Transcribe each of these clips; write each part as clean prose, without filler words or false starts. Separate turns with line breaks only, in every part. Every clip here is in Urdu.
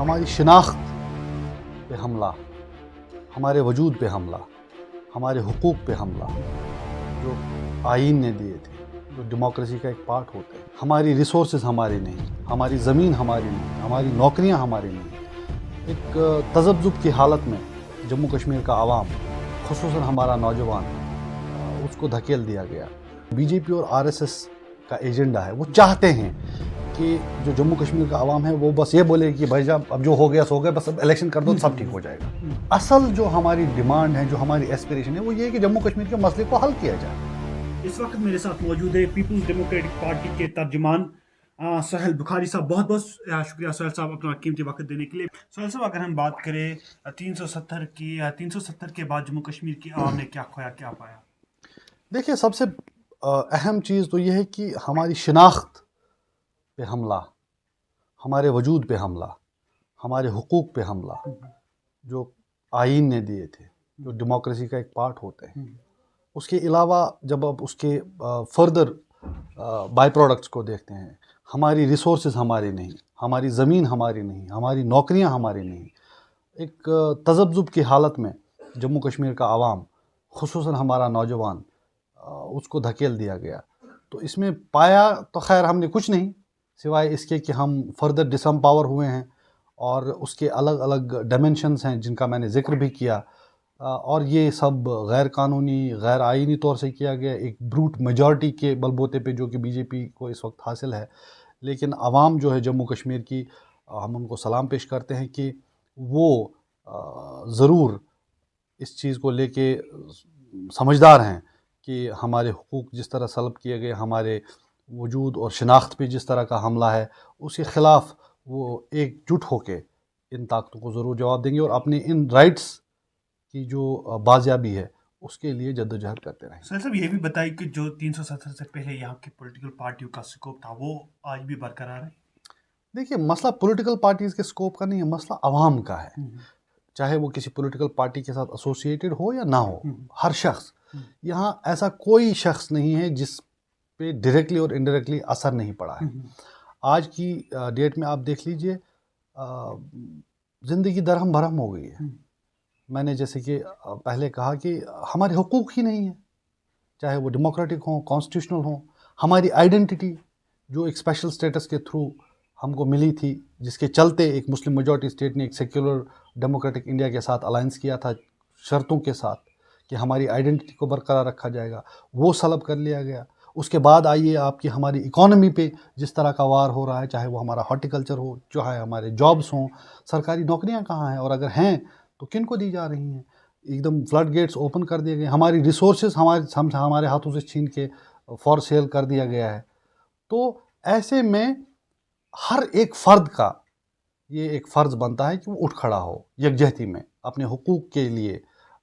ہماری شناخت پہ حملہ، ہمارے وجود پہ حملہ، ہمارے حقوق پہ حملہ جو آئین نے دیے تھے، جو ڈیموکریسی کا ایک پارٹ ہوتے ہیں. ہماری ریسورسز ہماری نہیں، ہماری زمین ہماری نہیں، ہماری نوکریاں ہماری نہیں. ایک تذبذب کی حالت میں جموں کشمیر کا عوام، خصوصاً ہمارا نوجوان، اس کو دھکیل دیا گیا. بی جے پی اور آر ایس ایس کا ایجنڈا ہے، وہ چاہتے ہیں کہ جو جموں کشمیر کا عوام ہے وہ بس یہ بولے کہ بھائی جب اب جو ہو گیا سو گیا، بس اب الیکشن کر دو سب ٹھیک ہو جائے گا. اصل جو ہماری ڈیمانڈ ہے، جو ہماری ایسپریشن ہے، وہ یہ ہے کہ جموں کشمیر کے مسئلے کو حل کیا جائے.
اس وقت میرے ساتھ موجود ہے پیپلز ڈیموکریٹک پارٹی کے ترجمان سہیل بخاری صاحب. بہت بہت شکریہ سہیل صاحب اپنا قیمتی وقت دینے کے لیے. سہیل صاحب، اگر ہم بات کریں 370 کے بعد جموں کشمیر کی عوام نے کیا کھویا، کیا پایا؟
دیکھیے، سب سے اہم چیز تو یہ ہے کہ ہماری شناخت پہ حملہ، ہمارے وجود پہ حملہ، ہمارے حقوق پہ حملہ جو آئین نے دیے تھے، جو ڈیموکریسی کا ایک پارٹ ہوتے ہیں. اس کے علاوہ جب آپ اس کے فردر بائی پروڈکٹس کو دیکھتے ہیں، ہماری ریسورسز ہماری نہیں، ہماری زمین ہماری نہیں، ہماری نوکریاں ہماری نہیں. ایک تذبذب کی حالت میں جموں کشمیر کا عوام، خصوصاً ہمارا نوجوان، اس کو دھکیل دیا گیا. تو اس میں پایا تو خیر ہم نے کچھ نہیں، سوائے اس کے کہ ہم فردر ڈس امپاور ہوئے ہیں، اور اس کے الگ الگ ڈائمنشنز ہیں جن کا میں نے ذکر بھی کیا. اور یہ سب غیر قانونی، غیر آئینی طور سے کیا گیا، ایک بروٹ میجورٹی کے بل بوتے پہ جو کہ بی جے پی کو اس وقت حاصل ہے. لیکن عوام جو ہے جموں کشمیر کی، ہم ان کو سلام پیش کرتے ہیں کہ وہ ضرور اس چیز کو لے کے سمجھدار ہیں کہ ہمارے حقوق جس طرح سلب کیے گئے، ہمارے وجود اور شناخت پہ جس طرح کا حملہ ہے، اس کے خلاف وہ ایک جٹ ہو کے ان طاقتوں کو ضرور جواب دیں گے، اور اپنے ان رائٹس کی جو بازیابی ہے اس کے لیے جدوجہد کرتے رہیں.
سر صاحب، یہ بھی بتائیے کہ جو 370 سے پہلے یہاں کی پولیٹیکل پارٹیوں کا سکوپ تھا، وہ آج بھی برقرار ہے؟
دیکھیے، مسئلہ پولیٹیکل پارٹیز کے سکوپ کا نہیں ہے، مسئلہ عوام کا ہے. چاہے وہ کسی پولیٹیکل پارٹی کے ساتھ ایسوسیٹڈ ہو یا نہ ہو، ہر شخص، یہاں ایسا کوئی شخص نہیں ہے جس پہ ڈائریکٹلی اور انڈائریکٹلی اثر نہیں پڑا ہے. آج کی ڈیٹ میں آپ دیکھ لیجئے، زندگی درہم برہم ہو گئی ہے. میں نے جیسے کہ پہلے کہا کہ ہمارے حقوق ہی نہیں ہیں، چاہے وہ ڈیموکریٹک ہوں، کانسٹیٹیوشنل ہوں. ہماری آئیڈینٹی جو ایک اسپیشل اسٹیٹس کے تھرو ہم کو ملی تھی، جس کے چلتے ایک مسلم میجورٹی اسٹیٹ نے ایک سیکولر ڈیموکریٹک انڈیا کے ساتھ الائنس کیا تھا، شرطوں کے ساتھ کہ ہماری آئیڈینٹی کو برقرار رکھا جائے گا، وہ سلب کر لیا گیا. اس کے بعد آئیے آپ کی ہماری اکانومی پہ جس طرح کا وار ہو رہا ہے، چاہے وہ ہمارا ہارٹیکلچر ہو، چاہے ہمارے جابس ہوں. سرکاری نوکریاں کہاں ہیں، اور اگر ہیں تو کن کو دی جا رہی ہیں؟ ایک دم فلڈ گیٹس اوپن کر دیے گئے. ہماری ریسورسز ہمارے ہاتھوں سے چھین کے فار سیل کر دیا گیا ہے. تو ایسے میں ہر ایک فرد کا یہ ایک فرض بنتا ہے کہ وہ اٹھ کھڑا ہو یکجہتی میں، اپنے حقوق کے لیے،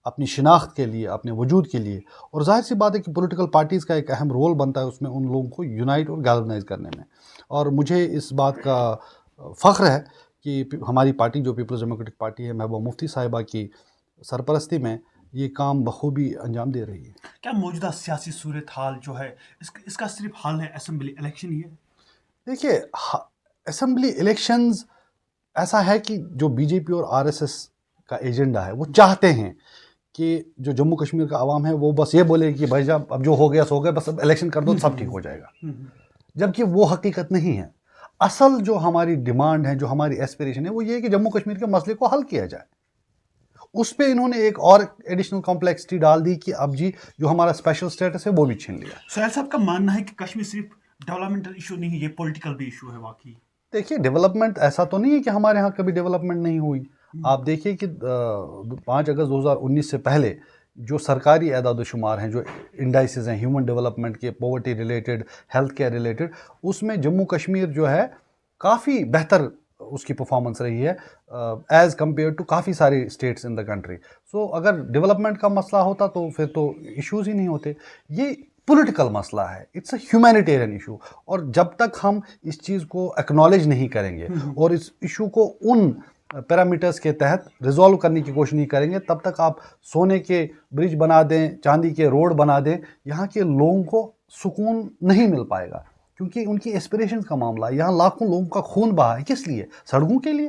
اپنی شناخت کے لیے، اپنے وجود کے لیے. اور ظاہر سی بات ہے کہ پولیٹیکل پارٹیز کا ایک اہم رول بنتا ہے اس میں ان لوگوں کو یونائٹ اور گیلونائز کرنے میں. اور مجھے اس بات کا فخر ہے کہ ہماری پارٹی جو پیپلز ڈیموکریٹک پارٹی ہے، محبوبہ مفتی صاحبہ کی سرپرستی میں یہ کام بخوبی انجام دے رہی ہے.
کیا موجودہ سیاسی صورتحال جو ہے اس کا صرف حل ہے اسمبلی الیکشن ہی ہے؟
دیکھیے، اسمبلی الیکشنز ایسا ہے کہ جو بی جے پی اور آر ایس ایس کا ایجنڈا ہے، وہ چاہتے ہیں کہ جو جموں کشمیر کا عوام ہے وہ بس یہ بولے کہ بھائی جب اب جو ہو گیا سو گیا، بس اب الیکشن کر دو سب ٹھیک ہو جائے گا. جبکہ وہ حقیقت نہیں ہے. اصل جو ہماری ڈیمانڈ ہے، جو ہماری ایسپریشن ہے، وہ یہ ہے کہ جموں کشمیر کے مسئلے کو حل کیا جائے. اس پہ انہوں نے ایک اور ایڈیشنل کمپلیکسٹی ڈال دی کہ اب جی جو ہمارا اسپیشل اسٹیٹس ہے وہ بھی چھین لیا.
سہیل صاحب کا ماننا ہے کہ کشمیر صرف ڈیولپمنٹل ایشو نہیں ہے، یہ پولیٹیکل بھی ایشو ہے واقعی.
دیکھیے، ڈیولپمنٹ ایسا تو نہیں ہے کہ ہمارے ہاں کبھی ڈیولپمنٹ نہیں ہوئی. آپ دیکھیے کہ 5 اگست 2019 سے پہلے جو سرکاری اعداد و شمار ہیں، جو انڈائسز ہیں ہیومن ڈیولپمنٹ کے، poverty related, health care related, اس میں جموں کشمیر جو ہے کافی بہتر اس کی پرفارمنس رہی ہے ایز کمپیئر ٹو کافی سارے اسٹیٹس ان دا کنٹری. سو اگر ڈیولپمنٹ کا مسئلہ ہوتا تو پھر تو ایشوز ہی نہیں ہوتے. یہ پولیٹیکل مسئلہ ہے، اٹس اے ہیومینیٹیرین ایشو. اور جب تک ہم اس چیز کو ایکنالج نہیں کریں گے اور اس ایشو کو ان پیرامیٹرز کے تحت ریزالو کرنے کی کوشش نہیں کریں گے، تب تک آپ سونے کے برج بنا دیں، چاندی کے روڈ بنا دیں، یہاں کے لوگوں کو سکون نہیں مل پائے گا. کیونکہ ان کی ایسپریشنز کا معاملہ ہے. یہاں لاکھوں لوگوں کا خون بہا ہے، کس لیے؟ سڑکوں کے لیے.